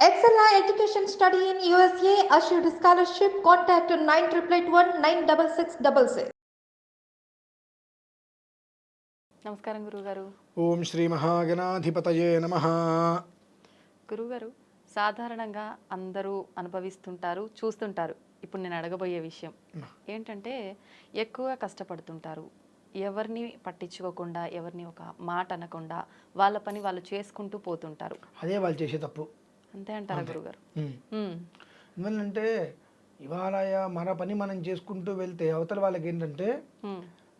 Excella Education Study in USA assured scholarship. Contact 9881 నమస్కారం గురుగారు. ఓం శ్రీ మహాగణాధిపతయే నమః. గురుగారు, సాధారణంగా అందరూ అనుభవిస్తుంటారు, చూస్తుంటారు. ఇప్పుడు నేను అడగబోయే విషయం ఏంటంటే, ఎక్కువగా కష్టపడుతుంటారు, ఎవరిని పట్టించుకోకుండా, ఎవరిని ఒక మాట అనకుండా వాళ్ళ పని వాళ్ళు చేసుకుంటూ పోతుంటారు. అదే వాళ్ళు చేసే తప్పు. అంతే అంటారా గురుగారు? ఎందుకంటే ఇవాళ మన పని మనం చేసుకుంటూ వెళ్తే అవతల వాళ్ళకి ఏంటంటే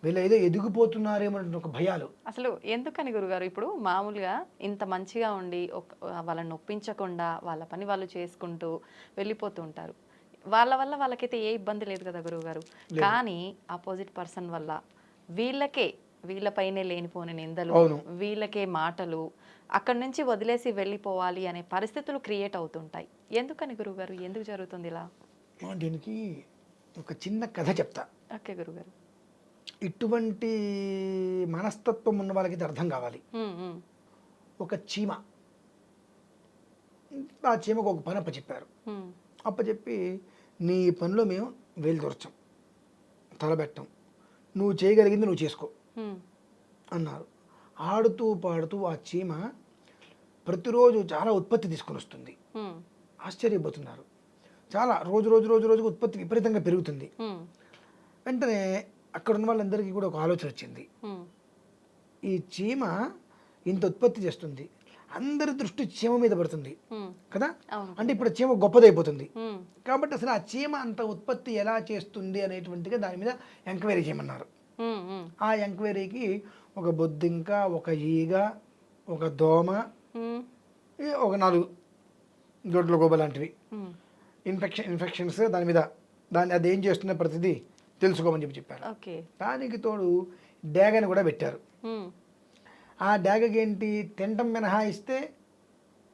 వీళ్ళు ఏదో ఎదిగిపోతున్నారేమో ఒక భయాలు. అసలు ఎందుకని గురుగారు? ఇప్పుడు మామూలుగా ఇంత మంచిగా ఉండి వాళ్ళని ఒప్పించకుండా వాళ్ళ పని వాళ్ళు చేసుకుంటూ వెళ్ళిపోతూ ఉంటారు. వాళ్ళ వల్ల వాళ్ళకైతే ఏ ఇబ్బంది లేదు కదా గురువుగారు. కానీ ఆపోజిట్ పర్సన్ వల్ల వీళ్ళపైనే లేనిపోని నిందలు, వీళ్ళకే మాటలు, అక్కడి నుంచి వదిలేసి వెళ్ళిపోవాలి అనే పరిస్థితులు క్రియేట్ అవుతుంటాయి. ఎందుకని గురువుగారు? ఎందుకు జరుగుతుంది ఇలా? దీనికి ఒక చిన్న కథ చెప్తా. ఓకే గురుగారు. ఇటువంటి మనస్తత్వం ఉన్న వాళ్ళకి ఇది అర్థం కావాలి. ఒక చీమ, ఆ చీమకు ఒక పని అప్పచెప్పారు. అప్పచెప్పి నీ పనిలో మేము వేలు దొరచం, తలబెట్టం, నువ్వు చేయగలిగింది నువ్వు చేసుకో అన్నారు. ఆడుతూ పాడుతూ ఆ చీమ ప్రతిరోజు చాలా ఉత్పత్తి తీసుకొని వస్తుంది. ఆశ్చర్యపోతున్నారు. చాలా రోజు రోజు రోజు రోజుకు ఉత్పత్తి విపరీతంగా పెరుగుతుంది. వెంటనే అక్కడ ఉన్న వాళ్ళందరికీ కూడా ఒక ఆలోచన వచ్చింది. ఈ చీమ ఇంత ఉత్పత్తి చేస్తుంది, అందరి దృష్టి చీమ మీద పడుతుంది కదా, అంటే ఇప్పుడు చీమ గొప్పదైపోతుంది. కాబట్టి అసలు ఆ చీమ అంత ఉత్పత్తి ఎలా చేస్తుంది అనేటువంటిగా దాని మీద ఎంక్వైరీ చేయమన్నారు. ఆ ఎంక్వైరీకి ఒక బొద్దింక, ఒక ఈగ, ఒక దోమ, ఒక 4 దొడ్ల గోబ లాంటివి ఇన్ఫెక్షన్స్ దాని అది ఏం చేస్తున్న ప్రతిదీ తెలుసుకోమని చెప్పారు. దానికి తోడు డ్యాగని కూడా పెట్టారు. ఆ డ్యాగకి ఏంటి, తినటం మినహాయిస్తే,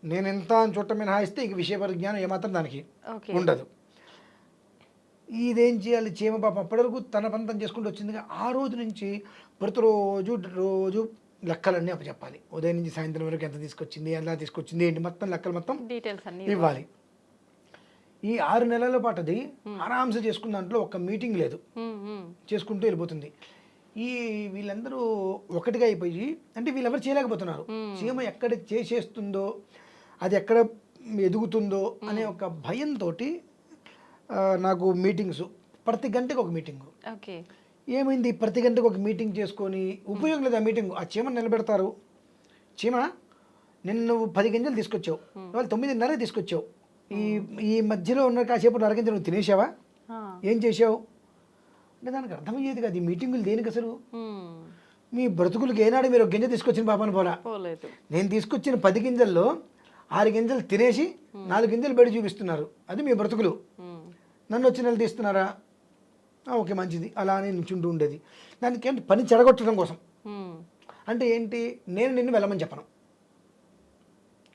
నేను ఎంత అని చూడటం మినహాయిస్తే ఇక విషయ పరిజ్ఞానం ఏమాత్రం దానికి ఉండదు. ఇదేం చేయాలి, చీమ పాపం అప్పటివరకు తన పంతం చేసుకుంటూ వచ్చింది. ఆ రోజు నుంచి రోజు లెక్కలన్నీ అప్పచెప్పాలి. ఉదయం నుంచి సాయంత్రం వరకు ఎంత తీసుకొచ్చింది, ఎలా తీసుకొచ్చింది, ఏంటి మొత్తం లెక్కలు మొత్తం డీటెయిల్స్ అన్ని ఇవ్వాలి. ఈ 6 నెలల పాటు అది ఆరాంసే చేసుకున్న దాంట్లో ఒక మీటింగ్ లేదు, చేసుకుంటూ వెళ్ళిపోతుంది. వీళ్ళందరూ ఒకటిగా అయిపోయి, అంటే వీళ్ళెవరు చేయలేకపోతున్నారు. చీమ ఎక్కడ చేసేస్తుందో, అది ఎక్కడ ఎదుగుతుందో అనే ఒక భయంతో నాకు మీటింగ్స్, ప్రతి గంటకు ఒక మీటింగు. ఏమైంది, ప్రతి గంటకు ఒక మీటింగ్ చేసుకొని ఉపయోగం లేదు. ఆ మీటింగ్ ఆ చీమను నిలబెడతారు. చీమ, నిన్ను నువ్వు 10 గింజలు తీసుకొచ్చావు, వాళ్ళు 9.5 తీసుకొచ్చావు, ఈ మధ్యలో ఉన్న కాసేపు 1/2 గింజలు నువ్వు తినేసావా, ఏం చేసావు అంటే దానికి అర్థమయ్యేది కాదు. ఈ మీటింగులు దేనికి అసలు? మీ బ్రతుకులకి ఏనాడు మీరు 1 గింజ తీసుకొచ్చిన పాపను పోలేదు. నేను తీసుకొచ్చిన 10 గింజల్లో 6 గింజలు తినేసి 4 గింజలు బయట చూపిస్తున్నారు. అది మీ బ్రతుకులు. నన్ను వచ్చి నెల తీస్తున్నారా? ఓకే, మంచిది. అలానే నిల్చుంటూ ఉండేది. దానికి ఏంటి, పని చెడగొట్టడం కోసం. అంటే ఏంటి, నేను నిన్ను వెళ్ళమని చెప్పను,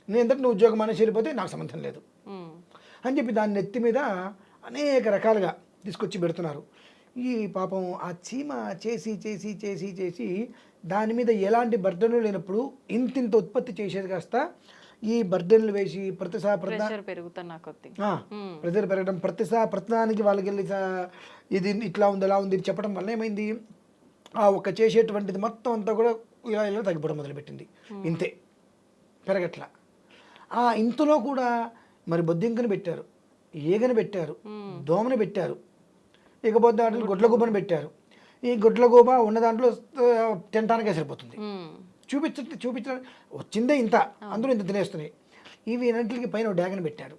నేను ఎందుకు నువ్వు ఉద్యోగం అనేసి వెళ్ళిపోతే నాకు సంబంధం లేదు అని చెప్పి దాని నెత్తి మీద అనేక రకాలుగా తీసుకొచ్చి పెడుతున్నారు. ఈ పాపం ఆ చీమ చేసి చేసి చేసి చేసి దాని మీద ఎలాంటి బర్డెన్లు లేనప్పుడు ఇంతింత ఉత్పత్తి చేసేది కాస్త ఈ బర్డెన్లు వేసి ప్రెషర్ పెరగడం, ప్రతిదానికి వాళ్ళకి వెళ్ళి ఇది ఇట్లా ఉంది అలా ఉంది చెప్పడం వల్ల ఏమైంది, ఆ ఒక్క చేసేటువంటిది మొత్తం అంతా కూడా ఇలా ఇలా తగ్గిపోవడం మొదలుపెట్టింది. ఇంతే, పెరగట్ల. ఇంతలో కూడా మరి బొద్దింకని పెట్టారు, ఈగని పెట్టారు, దోమని పెట్టారు, ఇకపోతే దాంట్లో గుడ్ల గూబని పెట్టారు. ఈ గుడ్ల గూబ ఉన్న దాంట్లో తినటానికే సరిపోతుంది. చూపించడం వచ్చిందే ఇంత, అందులో ఇంత తినేస్తున్నాయి. ఇవి అన్నింటికి పైన డ్యాగన్ పెట్టారు.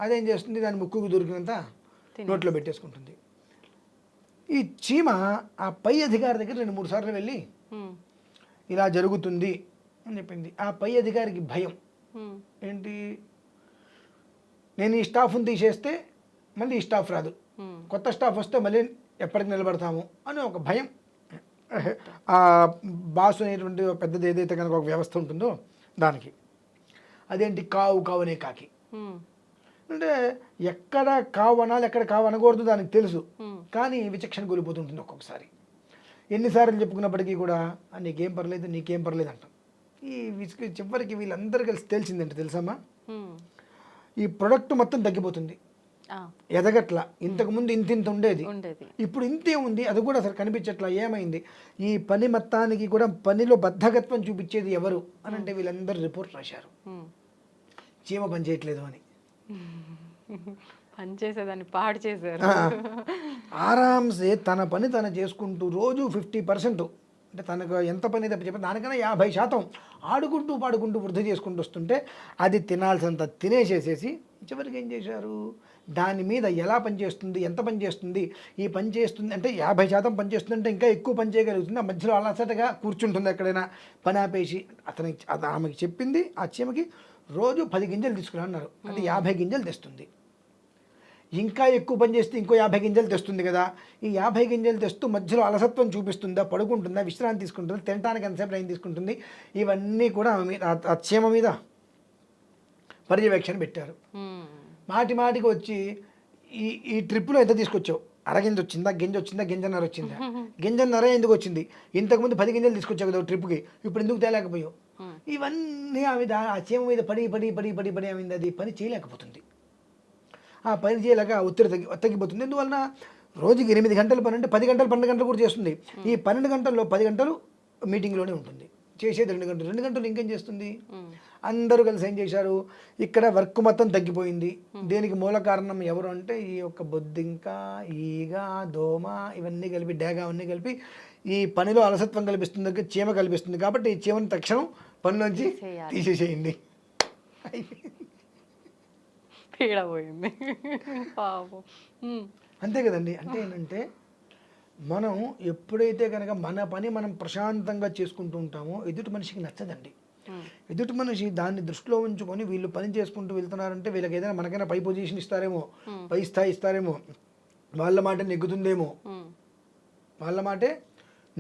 అదేం చేస్తుంది, దాని ముక్కుకు దొరికినంత నోట్లో పెట్టేసుకుంటుంది. ఈ చీమ ఆ పై అధికారి దగ్గర 2-3 సార్లు వెళ్ళి ఇలా జరుగుతుంది అని చెప్పింది. ఆ పై అధికారికి భయం ఏంటి, నేను ఈ స్టాఫ్ని తీసేస్తే మళ్ళీ ఈ స్టాఫ్ రాదు, కొత్త స్టాఫ్ వస్తే మళ్ళీ ఎప్పటికి నిలబడతాము అని ఒక భయం. ఆ బాసు అనేటువంటి పెద్దది ఏదైతే కనుక ఒక వ్యవస్థ ఉంటుందో దానికి. అదేంటి, కావు కావనే కాకి అంటే ఎక్కడ కావు అనాలి, ఎక్కడ కావు అనకూడదు దానికి తెలుసు, కానీ విచక్షణ కోల్పోతుంటుంది ఒక్కొక్కసారి. ఎన్నిసార్లు చెప్పుకున్నప్పటికీ కూడా నీకేం పర్లేదు అంటాం. ఈ చివరికి వీళ్ళందరూ కలిసి తెలిసిందంటే తెలుసమ్మా, ఈ ప్రొడక్ట్ మొత్తం తగ్గిపోతుంది, ఆ, ఎదగట్ల. ఇంతకుముందు ఇంత ఉండేది, ఉండేది. ఇప్పుడు ఇంతే ఉంది, అది కూడా అసలు కనిపించట్లా. ఏమైంది? ఈ పని మొత్తానికి కూడా పనిలో బద్ధకత్వం చూపించేది ఎవరు అని అంటే వీళ్ళందరూ రిపోర్ట్ రాశారు, ఉమ్. చీమ పని చేయట్లేదు అని. పని చేసేదాన్ని పాడు చేశారు. ఆరామ్సే తన పని తను చేసుకుంటూ రోజు 50%, అంటే తనకు ఎంత పని అయితే చెప్పి దానికన్నా 50% ఆడుకుంటూ పాడుకుంటూ వృద్ధి చేసుకుంటూ వస్తుంటే అది తినాల్సినంత తినేసేసేసి చివరికి ఏం చేశారు, దాని మీద ఎలా పనిచేస్తుంది, ఎంత పని చేస్తుంది, ఈ పని చేస్తుంది అంటే 50% పని చేస్తుంది అంటే ఇంకా ఎక్కువ పని చేయగలుగుతుంది. ఆ మధ్యలో అలసటగా కూర్చుంటుంది ఎక్కడైనా పని ఆపేసి. ఆమెకి చెప్పింది ఆ చీమకి రోజు 10 గింజలు తీసుకురా అన్నారు, అది 50 గింజలు తెస్తుంది. ఇంకా ఎక్కువ పని చేస్తే ఇంకో 50 గింజలు తెస్తుంది కదా. ఈ 50 గింజలు తెస్తూ మధ్యలో అలసత్వం చూపిస్తుందా, పడుకుంటుందా, విశ్రాంతి తీసుకుంటుందా, తినడానికి ఎంతసేపు టైం తీసుకుంటుంది, ఇవన్నీ కూడా ఆమె మీద ఆ చీమ మీద పర్యవేక్షణ పెట్టారు. ఉమ్. మాటికి వచ్చి ఈ ట్రిప్లో ఎంత తీసుకొచ్చావు, అరగింజ వచ్చిందా, గింజ వచ్చిందా, గింజన్నర వచ్చిందా, గింజన్నర ఎందుకు వచ్చింది, ఇంతకుముందు 10 గింజలు తీసుకొచ్చావు కదా ట్రిప్కి, ఇప్పుడు ఎందుకు తేలేకపోయావు, ఇవన్నీ ఆమె ఆ చీమ మీద పడి ఆమె అది పని చేయలేకపోతుంది. ఆ పని చేయలేక ఒత్తిడి తగ్గిపోతుంది. ఎందువలన రోజుకి 8 గంటల పని అంటే 10 గంటలు 12 గంటలు కూడా చేస్తుంది. ఈ 12 గంటల్లో 10 గంటలు మీటింగ్లోనే ఉంటుంది, చేసేది 2 గంటలు ఇంకేం చేస్తుంది. అందరూ కలిసి ఏం చేశారు, ఇక్కడ వర్క్ మొత్తం తగ్గిపోయింది. దేనికి మూల కారణం ఎవరు అంటే ఈ యొక్క బొద్దింక, ఈగ, దోమ ఇవన్నీ కలిపి, డేగ అవన్నీ కలిపి ఈ పనిలో అలసత్వం కల్పిస్తుంది, చీమ కల్పిస్తుంది. కాబట్టి ఈ చీమను తక్షణం పనిలోంచి తీసేసేయండి. పీడ పోయింది పాపం. అంతే కదండి. అంటే ఏంటంటే మనం ఎప్పుడైతే కనుక మన పని మనం ప్రశాంతంగా చేసుకుంటూ ఉంటామో ఎదుటి మనిషికి నచ్చదండి. ఎదుటి మనిషి దాన్ని దృష్టిలో ఉంచుకొని వీళ్ళు పని చేసుకుంటూ వెళ్తున్నారంటే వీళ్ళకి ఏదైనా మనకైనా పై పొజిషన్ ఇస్తారేమో, పై స్థాయి ఇస్తారేమో, వాళ్ళ మాట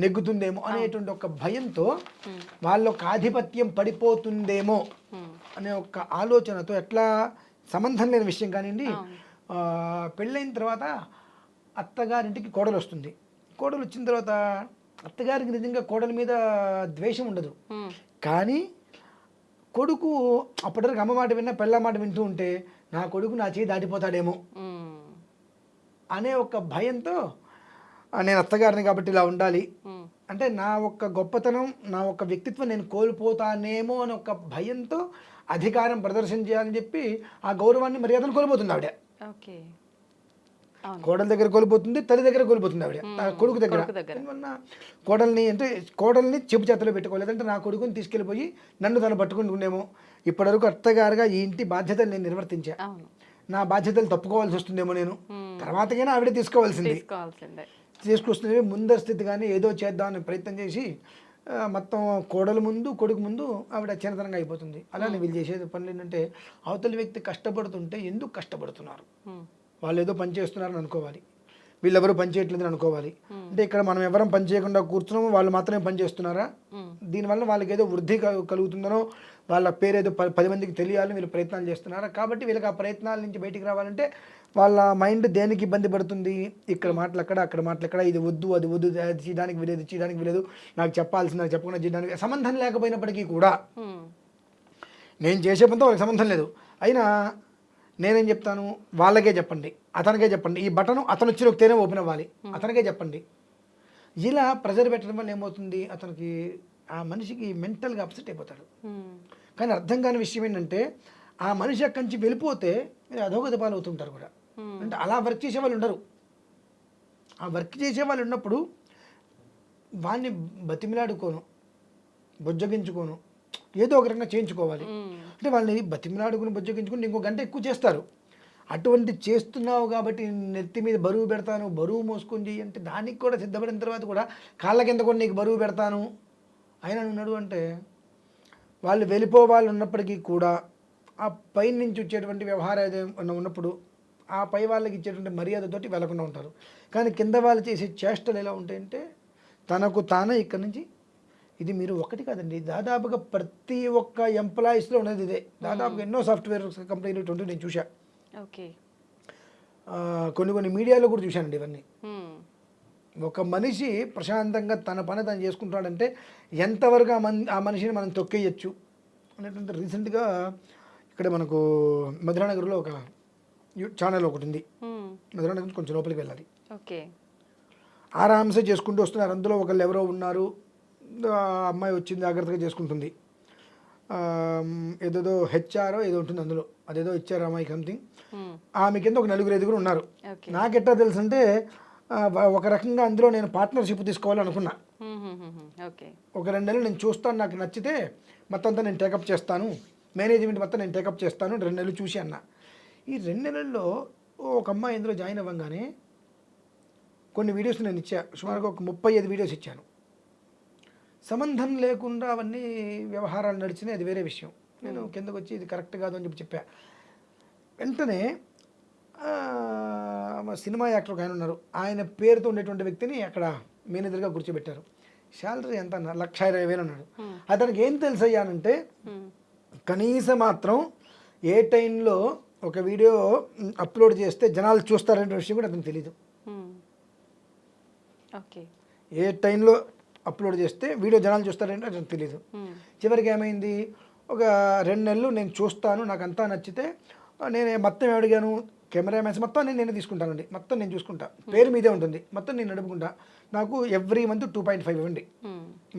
నెగ్గుతుందేమో అనేటువంటి ఒక భయంతో వాళ్ళ ఒక ఆధిపత్యం పడిపోతుందేమో అనే ఒక ఆలోచనతో, ఎట్లా సంబంధం లేని విషయం కానివ్వండి, పెళ్ళైన తర్వాత అత్తగారింటికి కోడలు వస్తుంది. కోడలు వచ్చిన తర్వాత అత్తగారికి నిజంగా కోడల మీద ద్వేషం ఉండదు, కానీ కొడుకు అప్పటివరకు అమ్మ మాట విన్నా పెళ్ళ మాట వింటూ ఉంటే నా కొడుకు నా చేయి దాటిపోతాడేమో అనే ఒక భయంతో నేను అత్తగారిని కాబట్టి ఇలా ఉండాలి అంటే నా ఒక్క గొప్పతనం, నా ఒక్క వ్యక్తిత్వం నేను కోల్పోతానేమో అని ఒక భయంతో అధికారం ప్రదర్శన చేయాలని చెప్పి ఆ గౌరవాన్ని, మర్యాదను కోల్పోతుంది ఆవిడ. కోడల దగ్గర కోల్పోతుంది, తల్లి దగ్గర కోల్పోతుంది ఆవిడ, కొడుకు దగ్గర. కోడల్ని చెప్పు చేతలో పెట్టుకోలేదంటే నా కొడుకుని తీసుకెళ్ళిపోయి నన్ను తను పట్టుకుంటుండేమో. ఇప్పటివరకు అత్తగారుగా ఈ ఇంటి బాధ్యతలు నేను నిర్వర్తించా, నా బాధ్యతలు తప్పుకోవాల్సి వస్తుందేమో నేను, తర్వాతకైనా ఆవిడే తీసుకొస్తుంది. ముందర స్థితి కానీ ఏదో చేద్దామని ప్రయత్నం చేసి మొత్తం కోడలు ముందు, కొడుకు ముందు ఆవిడ చిన్నతనంగా అయిపోతుంది. అలానే వీళ్ళు చేసేది పనులు ఏంటంటే అవతలి వ్యక్తి కష్టపడుతుంటే ఎందుకు కష్టపడుతున్నారు, వాళ్ళు ఏదో పని చేస్తున్నారని అనుకోవాలి, వీళ్ళెవరూ పని చేయట్లేదని అనుకోవాలి. అంటే ఇక్కడ మనం ఎవరం పని చేయకుండా కూర్చున్నామో వాళ్ళు మాత్రమే పని చేస్తున్నారా, దీనివల్ల వాళ్ళకి ఏదో వృద్ధి కలుగుతుందనో, వాళ్ళ పేరు ఏదో 10 మందికి తెలియాలని వీళ్ళు ప్రయత్నాలు చేస్తున్నారా. కాబట్టి వీళ్ళకి ఆ ప్రయత్నాల నుంచి బయటికి రావాలంటే వాళ్ళ మైండ్ దేనికి ఇబ్బంది పడుతుంది, ఇక్కడ మాటలు అక్కడ, అక్కడ మాటలు ఎక్కడ, ఇది వద్దు అది వద్దు, అది చేయడానికి వీలేదు, నాకు చెప్పాల్సింది నాకు చెప్పకుండా చేయడానికి సంబంధం లేకపోయినప్పటికీ కూడా, నేను చేసే పనితో వాళ్ళకి సంబంధం లేదు, అయినా నేనేం చెప్తాను, వాళ్ళకే చెప్పండి, అతనికే చెప్పండి, ఈ బటన్ అతను వచ్చి నొక్కితేనే ఓపెన్ అవ్వాలి, అతనికే చెప్పండి. ఇలా ప్రెజర్ పెట్టడం వల్ల ఏమవుతుంది, అతనికి ఆ మనిషికి మెంటల్గా అప్సెట్ అయిపోతాడు. కానీ అర్థం కాని విషయం ఏంటంటే ఆ మనిషి అక్కడి నుంచి వెళ్ళిపోతే అధోగతి పాలు అవుతుంటారు కూడా. అంటే అలా వర్క్ చేసే వాళ్ళు ఉండరు. ఆ వర్క్ చేసే వాళ్ళు ఉన్నప్పుడు వాడిని బతిమిలాడుకోను, బొజ్జగించుకోను, ఏదో ఒక రకంగా చేయించుకోవాలి. అంటే వాళ్ళని బతిమిలాడుకుని బొజ్జగించుకుని ఇంకో గంట ఎక్కువ చేస్తారు. అటువంటి చేస్తున్నావు కాబట్టి నెత్తి మీద బరువు పెడతాను, బరువు మోసుకొని చెయ్యి అంటే దానికి కూడా సిద్ధపడిన తర్వాత కూడా కాళ్ళ కింద కూడా నీకు బరువు పెడతాను అయినా ఉన్నాడు అంటే వాళ్ళు వెళ్ళిపోవాలి ఉన్నప్పటికీ కూడా ఆ పై నుంచి వచ్చేటువంటి వ్యవహారం ఉన్నప్పుడు ఆ పై వాళ్ళకి ఇచ్చేటువంటి మర్యాదతోటి వెళ్లకుండా ఉంటారు. కానీ కింద వాళ్ళు చేసే చేష్టలు ఎలా ఉంటాయంటే తనకు తానే ఇక్కడి నుంచి, ఇది మీరు ఒకటి కాదండి, దాదాపుగా ప్రతి ఒక్క ఎంప్లాయీస్లో ఉన్నది ఇదే. దాదాపుగా ఎన్నో సాఫ్ట్వేర్ కంపెనీలు ఇటువంటి నేను చూసా, కొన్ని మీడియాలో కూడా చూశానండి ఇవన్నీ. ఒక మనిషి ప్రశాంతంగా తన పని తను చేసుకుంటాడంటే ఎంతవరకు ఆ మనిషిని మనం తొక్కేయచ్చు అనేటువంటి రీసెంట్గా ఇక్కడ మనకు మధురానగర్లో ఒక ఛానల్ ఒకటి ఉంది. మ్మ్. మధురానగర్ నుంచి కొంచెం లోపలికి వెళ్ళాలి. ఓకే. ఆరామ్సే చేసుకుంటూ వస్తున్నారు. అందులో ఒకళ్ళు ఎవరో ఉన్నారు, ఆ అమ్మాయి వచ్చింది, జాగ్రత్తగా చేసుకుంటుంది. ఏదేదో హెచ్ఆర్ ఏదో ఉంటుంది అందులో, అదేదో ఇచ్చారు అమ్మాయికి సంథింగ్. మ్మ్. ఆమె కింద ఒక 4-5 ఉన్నారు. ఓకే. నాకెట్టా తెలుసు అంటే ఒక రకంగా అందులో నేను పార్ట్నర్షిప్ తీసుకోవాలనుకున్నా. మ్మ్, మ్మ్, మ్మ్. ఓకే. ఒక 2 నెలలు నేను చూస్తాను, నాకు నచ్చితే మొత్తం అంతా నేను టేకప్ చేస్తాను, మేనేజ్మెంట్ మొత్తం నేను టేకప్ చేస్తాను, 2 నెలలు చూసి అన్న. ఈ 2 నెలల్లో ఒక అమ్మాయి ఇందులో జాయిన్ అవ్వగానే కొన్ని వీడియోస్ నేను ఇచ్చా, సుమారుగా ఒక 35 వీడియోస్ ఇచ్చాను. సంబంధం లేకుండా అవన్నీ వ్యవహారాలు నడిచినాయి, అది వేరే విషయం. నేను కిందకు వచ్చి ఇది కరెక్ట్ కాదు అని చెప్పా. వెంటనే సినిమా యాక్టర్ ఒక ఆయన ఉన్నారు, ఆయన పేరుతో ఉండేటువంటి వ్యక్తిని అక్కడ మేనేజర్గా కూర్చోబెట్టారు. శాలరీ ఎంత అన్న 1,20,000 అన్నాడు. అతనికి ఏం తెలుసు అయ్యానంటే కనీసం మాత్రం ఏ టైంలో ఒక వీడియో అప్లోడ్ చేస్తే జనాలు చూస్తారనే విషయం కూడా అతనికి తెలీదు. ఓకే. ఏ టైంలో అప్లోడ్ చేస్తే వీడియో జనాలు చూస్తారంటే అతనికి తెలీదు. చివరికి ఏమైంది, ఒక 2 నెలలు నేను చూస్తాను, నాకు అంతా నచ్చితే నేను మొత్తం అడిగాను, కెమెరామెన్స్ మొత్తం నేనే తీసుకుంటానండి, మొత్తం నేను చూసుకుంటా, పేరు మీదే ఉంటుంది, మొత్తం నేను నడుపుకుంటా, నాకు ఎవ్రీ మంత్ 2.5 ఇవ్వండి,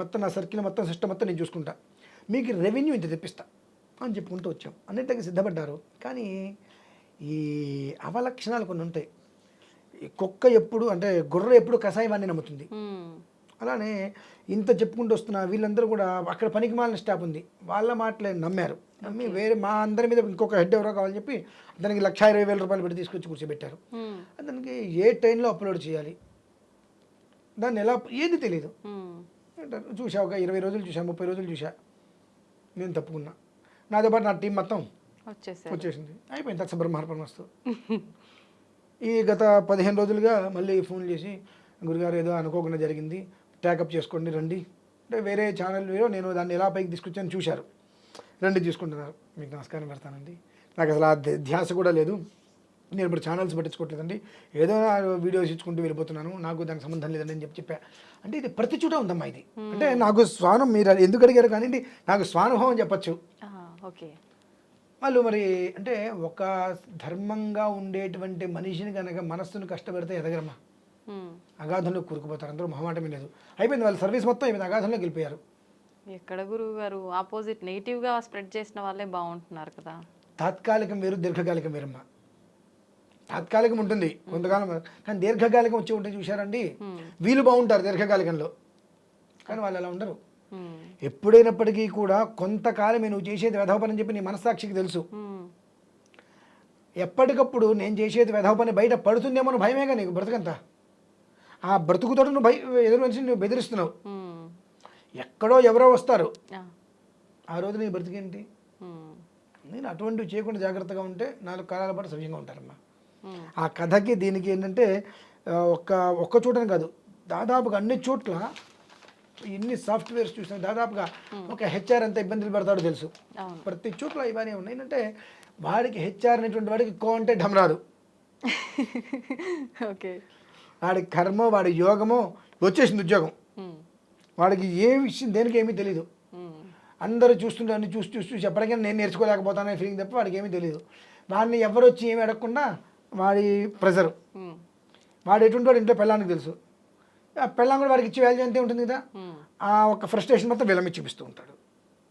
మొత్తం నా సర్కిల్ మొత్తం సిస్టమ్ మొత్తం నేను చూసుకుంటా, మీకు రెవెన్యూ ఇంత తెప్పిస్తా అని చెప్పుకుంటూ వచ్చాం. అన్నింటికి సిద్ధపడ్డారు. కానీ ఈ అవలక్షణాలు కొన్ని ఉంటాయి. ఈ కుక్క ఎప్పుడు అంటే గుర్ర ఎప్పుడు కషాయవాన్ని నమ్ముతుంది. అలానే ఇంత చెప్పుకుంటూ వస్తున్నా వీళ్ళందరూ కూడా అక్కడ పనికి మాలిన స్టాఫ్ ఉంది, వాళ్ళ మాటలే నమ్మారు. నమ్మి వేరే మా అందరి మీద ఇంకొక హెడ్ ఎవరో కావాలని చెప్పి దానికి 1,20,000 రూపాయలు పెట్టి తీసుకొచ్చి కూర్చోబెట్టారు. దానికి ఏ టైంలో అప్లోడ్ చేయాలి, దాన్ని ఎలా, ఏది తెలీదు. చూసా, ఒక 20 రోజులు చూసా, 30 రోజులు చూసా, నేను తప్పుకున్నా. నాతో పాటు నా టీం మొత్తం వచ్చేసింది, అయిపోయింది. తత్సబ్రహ్మార్పణ వస్తు. ఈ గత 15 రోజులుగా మళ్ళీ ఫోన్ చేసి, గురుగారు ఏదో అనుకోకుండా జరిగింది, ట్యాకప్ చేసుకోండి రండి అంటే, వేరే ఛానల్ వేరో నేను దాన్ని ఎలా పైకి తీసుకొచ్చాను చూశారు, రండి తీసుకుంటున్నారు. మీకు నమస్కారం పెడతానండి, నాకు అసలు ఆ ధ్యాస కూడా లేదు, నేను ఇప్పుడు ఛానల్స్ పట్టించుకోవట్లేదండి, ఏదో వీడియోస్ ఇచ్చుకుంటూ వెళ్ళిపోతున్నాను, నాకు దానికి సంబంధం లేదండి అని చెప్పా. అంటే ఇది ప్రతి చోట ఉందమ్మా ఇది. అంటే నాకు స్వానం, మీరు ఎందుకు అడిగారు కానీ నాకు స్వానుభవం చెప్పచ్చు. ఓకే. వాళ్ళు మరి అంటే ఒక ధర్మంగా ఉండేటువంటి మనిషిని కనుక మనస్సును కష్టపెడితే ఎదగరమ్మా, అగాధంలో కూరుకుపోతారు. అందరూ మొహమాటమే లేదు, అయిపోయింది, వాళ్ళ సర్వీస్ మొత్తం అయిపోయింది, అగాధంలోకి వెళ్ళిపోయారు. ఎక్కడ గురువు గారు ఆపోజిట్ నెగిటివ్గా స్ప్రెడ్ చేసిన వాళ్ళే బాగుంటున్నారు కదా. తాత్కాలికం వేరు, దీర్ఘకాలికం వేరమ్మా. తాత్కాలికం ఉంటుంది కొంతకాలం, కానీ దీర్ఘకాలికం వచ్చి ఉంటే చూశారండి, వీళ్ళు బాగుంటారు దీర్ఘకాలికంలో, కానీ వాళ్ళు అలా ఉండరు. ఎప్పుడైనప్పటికీ కూడా కొంతకాలం నువ్వు చేసేది వెధవ పని అని చెప్పి నీ మనస్సాక్షికి తెలుసు. ఎప్పటికప్పుడు నేను చేసేది వెధవ పని బయట పడుతుందేమో అని భయమేగా నీకు బ్రతుకంతా. ఆ బ్రతుకుతో నువ్వు ఎదురు మనిషిని నువ్వు బెదిరిస్తున్నావు. ఎక్కడో ఎవరో వస్తారు, ఆ రోజు నీ బ్రతికేంటి? నేను అటువంటివి చేయకుండా జాగ్రత్తగా ఉంటే 4 కాలాల పాటు సవ్యంగా ఉంటారమ్మా. ఆ కథకి దీనికి ఏంటంటే ఒక్క చోటని కాదు, దాదాపుగా అన్ని చోట్ల ఇన్ని సాఫ్ట్వేర్స్ చూసినా దాదాపుగా ఒక హెచ్ఆర్ ఎంత ఇబ్బందులు పడతాడో తెలుసు. ప్రతి చోట్ల ఇవన్నీ ఉన్నాయి. ఏంటంటే వాడికి హెచ్ఆర్ అనేటువంటి వాడికి అంటే ఢమ్ రాదు. ఓకే. వాడి కర్మ, వాడి యోగమో వచ్చేసింది ఉద్యోగం. వాడికి ఏ విషయం దేనికి ఏమీ తెలీదు. అందరూ చూస్తుంటే అన్ని చూసి చూసి చూసి ఎప్పటికైనా నేను నేర్చుకోలేకపోతాననే ఫీలింగ్ తప్ప వాడికి ఏమీ తెలియదు. వాడిని ఎవరు వచ్చి ఏమి అడగకుండా వాడి ప్రెజరు, వాడు ఎటువంటి వాడు ఇంట్లో పెళ్ళానికి తెలుసు, పెళ్ళాం కూడా వాడికి ఇచ్చే వాల్యూ అంతే ఉంటుంది కదా. ఆ ఒక ఫ్రస్ట్రేషన్ మొత్తం వీళ్ళ మీద చూపిస్తూ ఉంటాడు.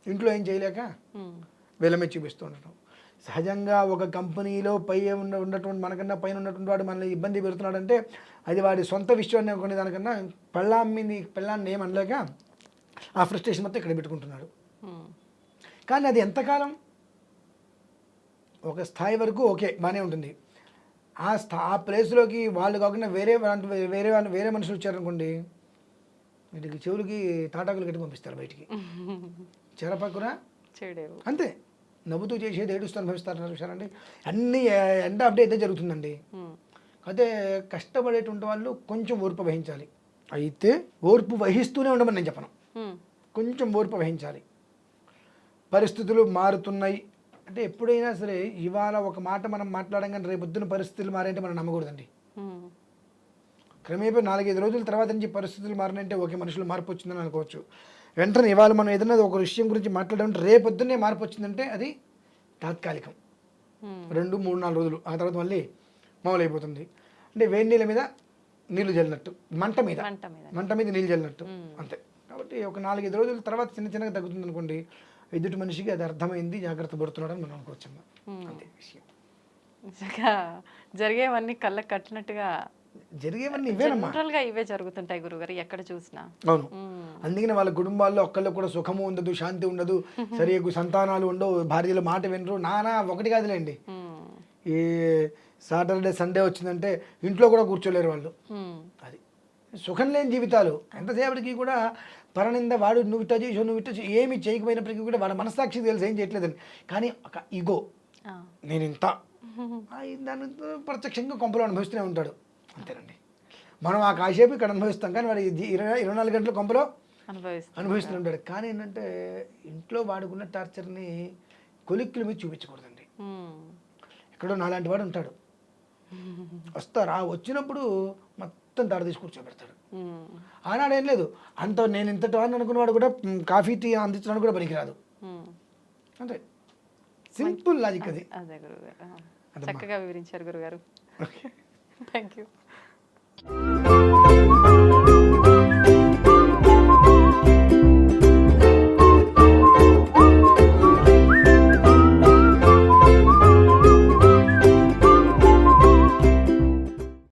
ఇంట్లో ఏం చేయలేక వీళ్ళ మీద చూపిస్తూ ఉండటం. సహజంగా ఒక కంపెనీలో ఉన్నటువంటి మనకన్నా పైన ఉన్నటువంటి వాడు మనల్ని ఇబ్బంది పెడుతున్నాడంటే అది వాడి సొంత విషయాన్ని అనుకునే దానికన్నా పెళ్ళాన్ని ఏమనలేక ఆ ఫ్రస్ట్రేషన్ మొత్తం ఇక్కడ పెట్టుకుంటున్నాడు. కానీ అది ఎంతకాలం, ఒక స్థాయి వరకు ఓకే బాగానే ఉంటుంది. ఆ ప్లేస్లోకి వాళ్ళు కాకుండా వేరే మనుషులు వచ్చారనుకోండి, వీటికి చెవులకి తాటాకులు కట్టి పంపిస్తారు బయటికి, చెరపకురా చెడేవు అంతే. నవ్వుతూ చేసేది ఏడుస్తూ అనుభవిస్తారు చూసారండి. అన్నీ ఎండ్ ఆఫ్ డే అయితే జరుగుతుందండి. అయితే కష్టపడేటువంటి వాళ్ళు కొంచెం ఓర్పు వహించాలి. అయితే ఓర్పు వహిస్తూనే ఉండమని నేను చెప్పను, కొంచెం ఓర్పు వహించాలి. పరిస్థితులు మారుతున్నాయి అంటే ఎప్పుడైనా సరే ఇవాళ ఒక మాట మనం మాట్లాడంగానే రేపొద్దున పరిస్థితులు మారంటే మనం నమ్మకూడదండి. క్రమేపీ 4-5 రోజుల తర్వాత నుంచి పరిస్థితులు మారినంటే ఓకే మనుషులు మార్పు వచ్చిందని అనుకోవచ్చు. వెంటనే ఇవాళ మనం ఏదైనా ఒక విషయం గురించి మాట్లాడాలంటే రేపొద్దునే మార్పు వచ్చిందంటే అది తాత్కాలికం, ఉమ్, 2, 3, 4 రోజులు, ఆ తర్వాత మళ్ళీ మామూలు అయిపోతుంది. అంటే వేడి నీళ్ళ మీద నీళ్లు చల్లినట్టు, మంట మీద మంట మీద నీళ్ళు చల్లినట్టు అంతే. కాబట్టి ఒక 4-5 రోజుల తర్వాత చిన్నగా తగ్గుతుంది అనుకోండి, ఎదుటి మనిషికి అది అర్థమైంది, జాగ్రత్త పడుతున్నాడు అని మనం అనుకోవచ్చమ్మా. అంతే విషయం. నిజంగా జరిగేవన్నీ కళ్ళకి కట్టినట్టుగా జరిగేవన్నీ ఇవేనమ్మా. జనరల్ గా ఇవే జరుగుతుంటాయి గురుగారు ఎక్కడ చూసినా. అవును, అందుకనే వాళ్ళ కుటుంబాల్లో ఒక్కళ్ళు కూడా సుఖము ఉండదు, శాంతి ఉండదు, సరిగ్గా సంతానాలు ఉండవు, భార్యల మాట వినరు, నానా ఒకటి కాదులేండి. ఉమ్, ఈ సాటర్డే సండే వచ్చిందంటే ఇంట్లో కూడా కూర్చోలేరు వాళ్ళు. ఉమ్, అది సుఖం లేని జీవితాలు. ఎంతసేపటికి కూడా పరనింద, వాడు నువ్వు ఇట్ట చేసావు, నువ్వు ఇట్ట ఏమి చేయకపోయినప్పటికీ కూడా వాడు మనస్సాక్షికి తెలుసు ఏం చేయట్లేదని, కానీ ఒక ఈగో, ఆ, నేను ఇంత, దాని ప్రత్యక్షంగా కొంపలు అనుభవిస్తూనే ఉంటాడు. అంతేనండి. మనం ఆ కాసేపు ఇక్కడ అనుభవిస్తాం, కానీ వాడు 24 గంటల కొంపలో అనుభవిస్తూనే ఉంటాడు. కానీ ఏంటంటే ఇంట్లో వాడుకున్న టార్చర్ని కొలిక్కుల మీద చూపించకూడదండి. ఉమ్, ఎక్కడో నాలాంటి వాడు ఉంటాడు, వస్తారు, ఆ వచ్చినప్పుడు మొత్తం తాడు తీసి కూర్చోబెడతాడు. ఉమ్, ఆనాడు ఏం లేదు, అంత నేను ఇంతటి వాడిని అనుకున్నవాడు కూడా కాఫీ టీ అందించడానికి కూడా పనికిరాదు. ఉమ్. అంటే సింపుల్ లాజిక్ అది. అదే గురుగారు, చక్కగా వివరించారు గురుగారు. Thank you.